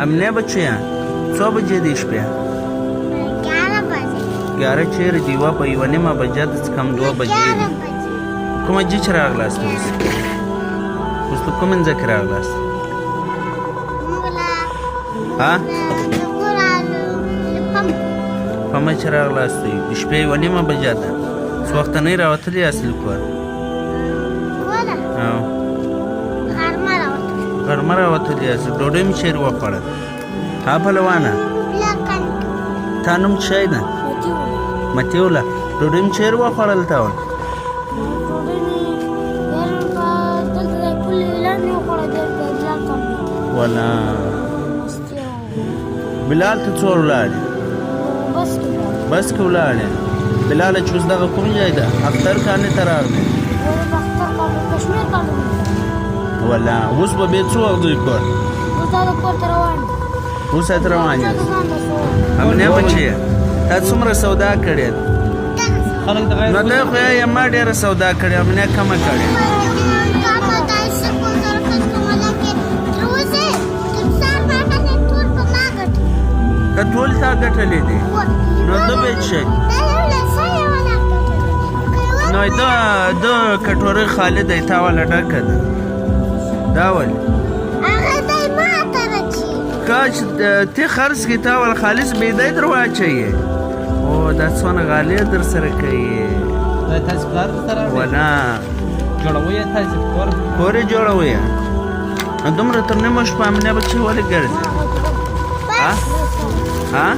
امنه بچیا څو بجې دي شپې 11 بجې 11 چیرې دی په یوه نیمه بجه د څه کم 2 بجې دي 11 بجې کومه جې چې راغلاست اوس ته کوم ځای کې راغلاست ها په ما چې راغلاست د شپې یوه نیمه بجه ده څه وخت نه یې راوتلي یاست له کور غرمه راوتلي یاست ډوډۍ مې چیرې وخوړل ها پهلوانه تا نوم څه شی ده متیوله ډوډۍ مې چیرې وخوړل تا ول ولا بلال ته څو ولاړې بس کې ولاړې بلاله چې اوس دغه کوم ځای ده اختر خانې ته راغلی ولا اوس به بیا څو وخت دوی کور اوس هلته روان یاست امنه بچیه تا څومره سودا کړې نو دی خو یا ما ډېره سودا کړې امنه کمه کړې که ټول تا ګټلې دي نو ده به څه شي نو د کټورۍ خالي دی تا والا ډکه ده دا ولې کاش تی خرڅ کړي تا والا خالص بېدی در واچوي او دا څونه غالۍ در سره کوي ونه کور یې جوړوئ دومره تر نیمه شپه امنه بچې ولې ګرځي ها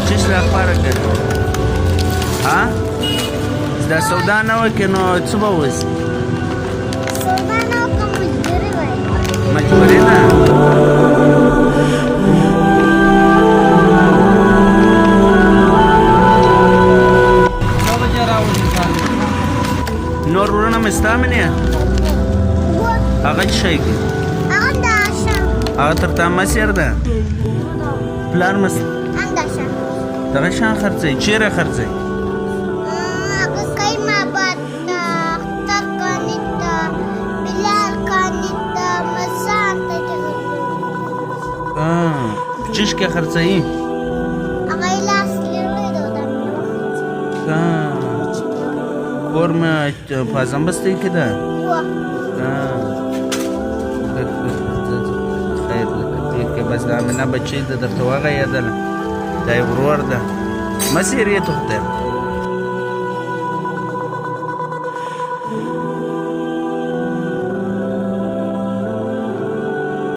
چیش لپاره ګرځي ها دا سودا نه وکړي نو څه به وځي مجبوري ده نور ورونه مې ستا مینې هغه څه شی کوي هغه تر تا مسیر ده پلار مس دغه شان خرڅوي چیرې خرڅوي چیش کې خرڅوي کور مې فازمبستۍ کې ده خیر لکه بس د امنه بچی ده درته وغږېدله دا یې ورور ده مسیر یې تخته